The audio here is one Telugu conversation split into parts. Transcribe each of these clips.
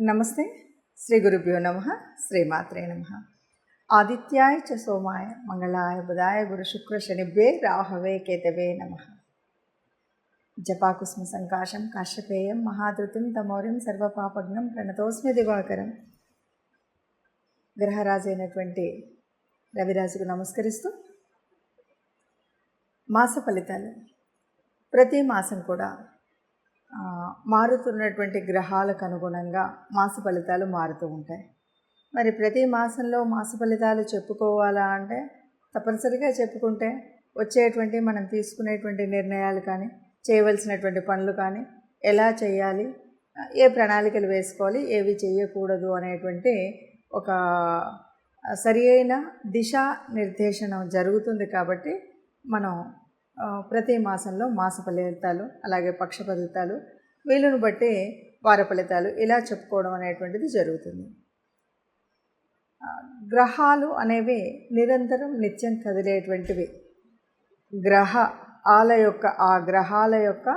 నమస్తే. శ్రీ గురుభ్యో నమః. శ్రీమాత్రే నమః. ఆదిత్యాయ చ సోమాయ మంగళాయ బుధాయ గురు శుక్ర శనిభ్యే రాహవే కేతవే నమః. జపాకుస్మ సంకాశం కాశ్యపేయం మహాధృతిం తమౌరిం సర్వపాపగ్నం ప్రణతోస్మి దివాకరం. గ్రహరాజు అయినటువంటి రవిరాజుకు నమస్కరిస్తూ మాస ఫలితాలు. ప్రతి మాసం కూడా మారుతున్నటువంటి గ్రహాలకు అనుగుణంగా మాస ఫలితాలు మారుతూ ఉంటాయి. మరి ప్రతి మాసంలో మాస ఫలితాలు చెప్పుకోవాలా అంటే తప్పనిసరిగా చెప్పుకుంటే వచ్చేటువంటి మనం తీసుకునేటువంటి నిర్ణయాలు కానీ, చేయవలసినటువంటి పనులు కానీ, ఎలా చేయాలి, ఏ ప్రణాళికలు వేసుకోవాలి, ఏవి చేయకూడదు అనేటువంటి ఒక సరి అయిన దిశా నిర్దేశనం జరుగుతుంది. కాబట్టి మనం ప్రతి మాసంలో మాస ఫలితాలు, అలాగే పక్ష ఫలితాలు, వీలును బట్టి వార ఫలితాలు ఇలా చెప్పుకోవడం అనేటువంటిది జరుగుతుంది. గ్రహాలు అనేవి నిరంతరం నిత్యం కదిలేటువంటివి. ఆ గ్రహాల యొక్క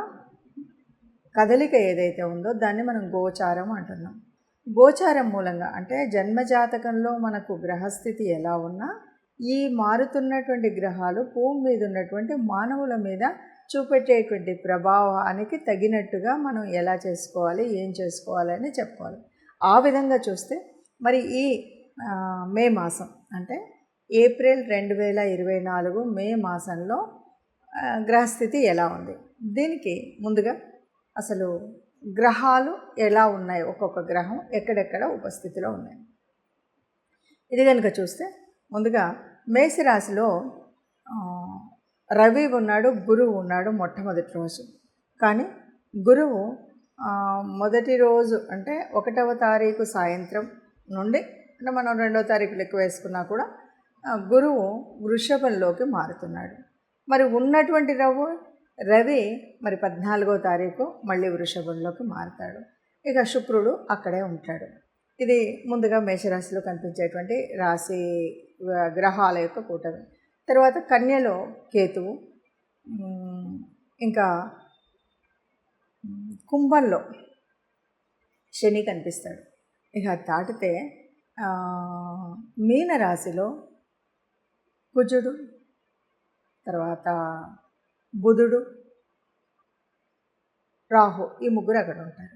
కదలిక ఏదైతే ఉందో దాన్ని మనం గోచారం అంటున్నాం. గోచారం మూలంగా అంటే జన్మజాతకంలో మనకు గ్రహస్థితి ఎలా ఉన్నా ఈ మారుతున్నటువంటి గ్రహాలు భూమి మీద ఉన్నటువంటి మానవుల మీద చూపెట్టేటువంటి ప్రభావానికి తగినట్టుగా మనం ఎలా చేసుకోవాలి, ఏం చేసుకోవాలి అని చెప్పుకోవాలి. ఆ విధంగా చూస్తే మరి ఈ మే మాసం అంటే ఏప్రిల్ 2024 మే మాసంలో గ్రహస్థితి ఎలా ఉంది, దీనికి ముందుగా అసలు గ్రహాలు ఎలా ఉన్నాయి, ఒక్కొక్క గ్రహం ఎక్కడెక్కడ ఉపస్థితిలో ఉన్నాయి ఇది కనుక చూస్తే ముందుగా మేషరాశిలో రవి ఉన్నాడు, గురువు ఉన్నాడు మొట్టమొదటి రోజు. కానీ గురువు మొదటి రోజు అంటే 1వ తారీఖు సాయంత్రం నుండి అంటే మనం 2వ తారీఖు లెక్క వేసుకున్నా కూడా గురువు వృషభంలోకి మారుతున్నాడు. మరి ఉన్నటువంటి రవి మరి 14వ తారీఖు మళ్ళీ వృషభంలోకి మారుతాడు. ఇక శుక్రుడు అక్కడే ఉంటాడు. ఇది ముందుగా మేషరాశిలో కనిపించేటువంటి రాశి గ్రహాల యొక్క కూటమి. తర్వాత కన్యలో కేతువు, ఇంకా కుంభంలో శని కనిపిస్తాడు. ఇక దాటితే మీనరాశిలో కుజుడు, తర్వాత బుధుడు, రాహు, ఈ ముగ్గురు అక్కడ ఉంటారు.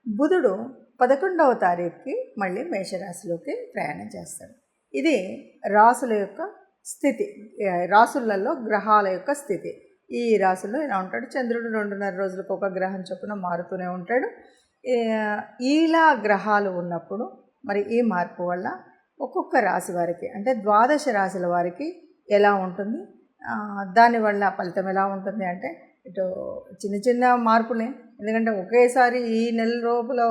బుధుడు 11వ తారీఖుకి మళ్ళీ మేషరాశిలోకి ప్రయాణం చేస్తాడు. ఇది రాసుల యొక్క స్థితి, రాసులలో గ్రహాల యొక్క స్థితి. ఈ రాశుల్లో ఇలా ఉంటాడు. చంద్రుడు 2.5 రోజులకు ఒక గ్రహం చొప్పున మారుతూనే ఉంటాడు. ఇలా గ్రహాలు ఉన్నప్పుడు మరి ఈ మార్పు వల్ల ఒక్కొక్క రాశి వారికి అంటే 12 రాశుల వారికి ఎలా ఉంటుంది, దానివల్ల ఫలితం ఎలా ఉంటుంది అంటే ఇటు చిన్న చిన్న మార్పులే. ఎందుకంటే ఒకేసారి ఈ నెల లోపల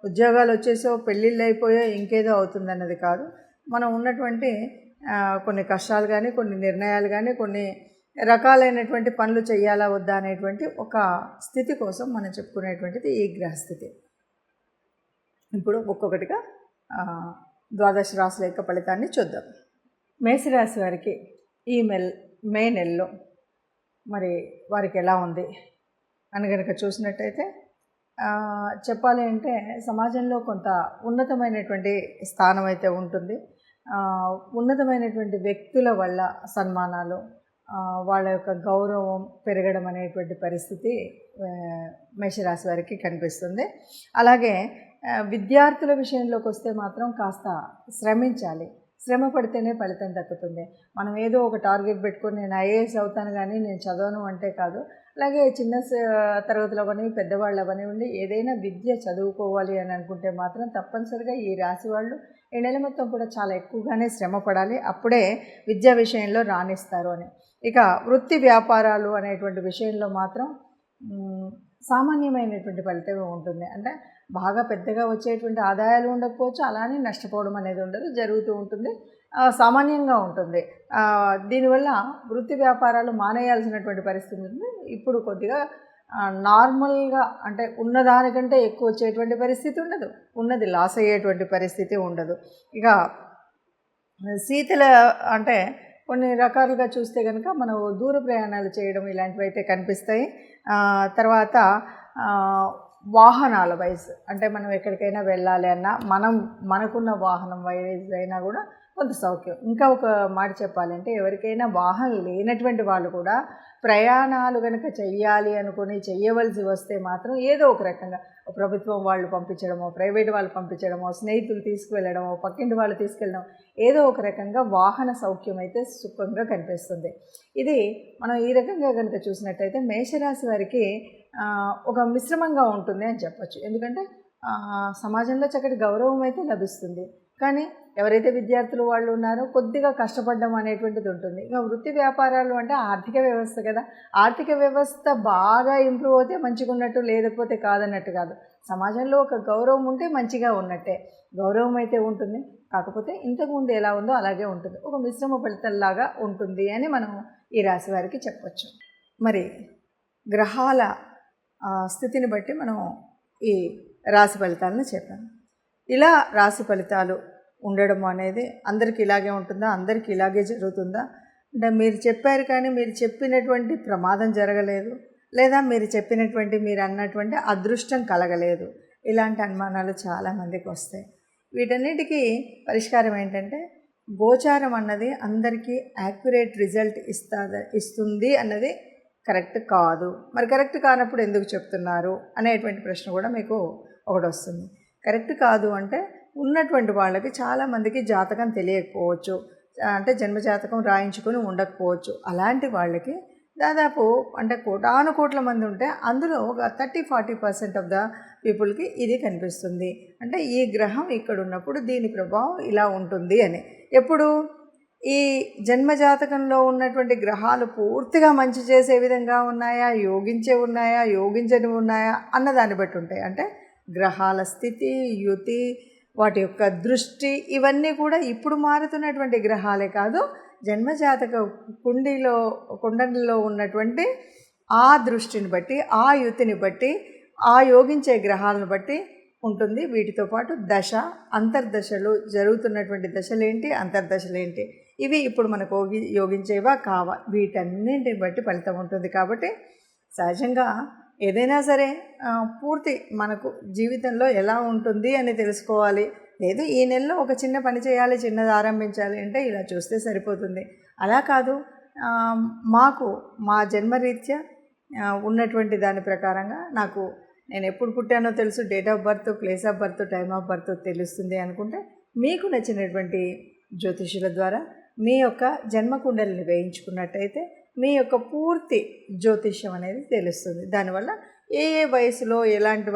ఉద్యోగాలు వచ్చేసో, పెళ్ళిళ్ళు అయిపోయో, ఇంకేదో అవుతుందన్నది కాదు. మనం ఉన్నటువంటి కొన్ని కష్టాలు కానీ, కొన్ని నిర్ణయాలు కానీ, కొన్ని రకాలైనటువంటి పనులు చేయాలా వద్దా అనేటువంటి ఒక స్థితి కోసం మనం చెప్పుకునేటువంటిది ఈ గ్రహస్థితి. ఇప్పుడు ఒక్కొక్కటిగా 12 రాశుల యొక్క ఫలితాన్ని చూద్దాం. మేషరాశి వారికి ఈ మే నెలలో మరి వారికి ఎలా ఉంది అని కనుక చూసినట్టయితే చెప్పాలి అంటే సమాజంలో కొంత ఉన్నతమైనటువంటి స్థానం అయితే ఉంటుంది. ఉన్నతమైనటువంటి వ్యక్తుల వల్ల సన్మానాలు, వాళ్ళ యొక్క గౌరవం పెరగడం అనేటువంటి పరిస్థితి మేషరాశి వారికి కనిపిస్తుంది. అలాగే విద్యార్థుల విషయంలోకి వస్తే మాత్రం కాస్త శ్రమించాలి. శ్రమ పడితేనే ఫలితం దక్కుతుంది. మనం ఏదో ఒక టార్గెట్ పెట్టుకొని నేను ఐఏఎస్ అవుతాను కానీ నేను చదవను అంటే కాదు. అలాగే చిన్న తరగతులు అవని, పెద్దవాళ్ళు అవనివ్వండి, ఏదైనా విద్య చదువుకోవాలి అని అనుకుంటే మాత్రం తప్పనిసరిగా ఈ రాశి వాళ్ళు ఈ నెల మొత్తం కూడా చాలా ఎక్కువగానే శ్రమ పడాలి. అప్పుడే విద్యా విషయంలో రాణిస్తారు అని. ఇక వృత్తి వ్యాపారాలు అనేటువంటి విషయంలో మాత్రం సామాన్యమైనటువంటి ఫలితమే ఉంటుంది. అంటే బాగా పెద్దగా వచ్చేటువంటి ఆదాయాలు ఉండకపోవచ్చు, అలానే నష్టపోవడం అనేది ఉండదు, జరుగుతూ ఉంటుంది, సామాన్యంగా ఉంటుంది. దీనివల్ల వృత్తి వ్యాపారాలు మానేయాల్సినటువంటి పరిస్థితి ఉంటుంది. ఇప్పుడు కొద్దిగా నార్మల్గా అంటే ఉన్నదానికంటే ఎక్కువ వచ్చేటువంటి పరిస్థితి ఉండదు, ఉన్నది లాస్ అయ్యేటువంటి పరిస్థితి ఉండదు. ఇక శీతల అంటే కొన్ని రకాలుగా చూస్తే కనుక మనం దూర ప్రయాణాలు చేయడం ఇలాంటివి అయితే కనిపిస్తాయి. తర్వాత వాహనాల వైజ్ అంటే మనం ఎక్కడికైనా వెళ్ళాలి అన్నా మనకున్న వాహనం వైజ్ అయినా కూడా కొంత సౌఖ్యం. ఇంకా ఒక మాట చెప్పాలంటే ఎవరికైనా వాహనం లేనటువంటి వాళ్ళు కూడా ప్రయాణాలు కనుక చెయ్యాలి అనుకుని చెయ్యవలసి వస్తే మాత్రం ఏదో ఒక రకంగా ప్రభుత్వం వాళ్ళు పంపించడమో, ప్రైవేట్ వాళ్ళు పంపించడమో, స్నేహితులు తీసుకువెళ్ళడమో, పక్కింటి వాళ్ళు తీసుకెళ్ళడం, ఏదో ఒక రకంగా వాహన సౌఖ్యం అయితే సుఖంగా కనిపిస్తుంది. ఇది మనం ఈ రకంగా కనుక చూసినట్టయితే మేషరాశి వారికి ఒక మిశ్రమంగా ఉంటుంది అని చెప్పచ్చు. ఎందుకంటే సమాజంలో చక్కటి గౌరవం అయితే లభిస్తుంది, కానీ ఎవరైతే విద్యార్థులు వాళ్ళు ఉన్నారో కొద్దిగా కష్టపడడం అనేటువంటిది ఉంటుంది. ఇక వృత్తి వ్యాపారాలు అంటే ఆర్థిక వ్యవస్థ కదా, ఆర్థిక వ్యవస్థ బాగా ఇంప్రూవ్ అయితే మంచిగా ఉన్నట్టు, లేకపోతే కాదన్నట్టు కాదు. సమాజంలో ఒక గౌరవం ఉంటే మంచిగా ఉన్నట్టే, గౌరవం అయితే ఉంటుంది. కాకపోతే ఇంతకుముందు ఎలా ఉందో అలాగే ఉంటుంది, ఒక మిశ్రమ ఫలితంలాగా ఉంటుంది అని మనం ఈ రాశి వారికి చెప్పచ్చు. మరి గ్రహాల స్థితిని బట్టి మనం ఈ రాశి ఫలితాలను చెప్పాము. ఇలా రాశి ఫలితాలు ఉండడం అనేది అందరికీ ఇలాగే ఉంటుందా, అందరికీ ఇలాగే జరుగుతుందా అంటే మీరు చెప్పారు కానీ మీరు చెప్పినటువంటి ప్రమాదం జరగలేదు, లేదా మీరు చెప్పినటువంటి మీరు అన్నటువంటి అదృష్టం కలగలేదు, ఇలాంటి అనుమానాలు చాలామందికి వస్తాయి. వీటన్నిటికీ పరిష్కారం ఏంటంటే గోచారం అన్నది అందరికీ యాక్యురేట్ రిజల్ట్ ఇస్తుంది అన్నది కరెక్ట్ కాదు. మరి కరెక్ట్ కానప్పుడు ఎందుకు చెప్తున్నారు అనేటువంటి ప్రశ్న కూడా మీకు ఒకటి వస్తుంది. కరెక్ట్ కాదు అంటే ఉన్నటువంటి వాళ్ళకి చాలామందికి జాతకం తెలియకపోవచ్చు, అంటే జన్మజాతకం రాయించుకొని ఉండకపోవచ్చు. అలాంటి వాళ్ళకి దాదాపు అంటే కోటానుకోట్ల మంది ఉంటే అందులో ఒక 30-40% ఆఫ్ ద పీపుల్కి ఇది కనిపిస్తుంది. అంటే ఈ గ్రహం ఇక్కడ ఉన్నప్పుడు దీని ప్రభావం ఇలా ఉంటుంది అని. ఎప్పుడు ఈ జన్మజాతకంలో ఉన్నటువంటి గ్రహాలు పూర్తిగా మంచి చేసే విధంగా ఉన్నాయా, యోగించని ఉన్నాయా అన్నదాన్ని బట్టి ఉంటాయి. అంటే గ్రహాల స్థితి, యుతి, వాటి యొక్క దృష్టి, ఇవన్నీ కూడా ఇప్పుడు మారుతున్నటువంటి గ్రహాలే కాదు, జన్మజాతక కుండలిలో ఉన్నటువంటి ఆ దృష్టిని బట్టి, ఆ యుతిని బట్టి, ఆ యోగించే గ్రహాలను బట్టి ఉంటుంది. వీటితో పాటు దశ, అంతర్దశలు, జరుగుతున్నటువంటి దశలేంటి, అంతర్దశలేంటి, ఇవి ఇప్పుడు మనకు యోగించేవా కావా, వీటన్నింటిని బట్టి ఫలితం ఉంటుంది. కాబట్టి సహజంగా ఏదైనా సరే పూర్తి మనకు జీవితంలో ఎలా ఉంటుంది అని తెలుసుకోవాలి. లేదు ఈ నెలలో ఒక చిన్న పని చేయాలి, చిన్నది ఆరంభించాలి అంటే ఇలా చూస్తే సరిపోతుంది. అలా కాదు, మాకు మా జన్మరీత్యా ఉన్నటువంటి దాని ప్రకారంగా నేను ఎప్పుడు పుట్టానో తెలుసు, date of birth, place of birth, time of birth తెలుస్తుంది అనుకుంటే మీకు నచ్చినటువంటి జ్యోతిష్యుల ద్వారా మీ యొక్క జన్మకుండలిని వేయించుకున్నట్టయితే మీ యొక్క పూర్తి జ్యోతిష్యం అనేది తెలుస్తుంది. దానివల్ల ఏ వయసులో ఎలాంటి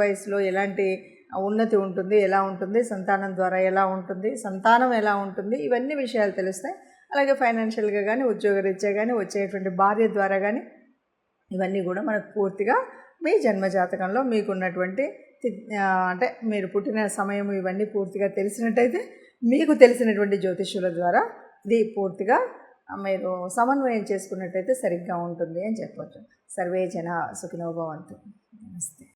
ఉన్నతి ఉంటుంది, ఎలా ఉంటుంది, సంతానం ద్వారా ఎలా ఉంటుంది, సంతానం ఎలా ఉంటుంది, ఇవన్నీ విషయాలు తెలుస్తాయి. అలాగే ఫైనాన్షియల్గా కానీ, ఉద్యోగరీత్యా కానీ, వచ్చేటువంటి భార్య ద్వారా కానీ, ఇవన్నీ కూడా మనకు పూర్తిగా మీ జన్మజాతకంలో మీకున్నటువంటి అంటే మీరు పుట్టిన సమయం ఇవన్నీ పూర్తిగా తెలిసినట్టయితే మీకు తెలిసినటువంటి జ్యోతిష్యుల ద్వారా ఇది పూర్తిగా మీరు సమన్వయం చేసుకున్నట్టయితే సరిగ్గా ఉంటుంది అని చెప్పవచ్చు. సర్వే జన సుఖినో భవంతు. నమస్తే.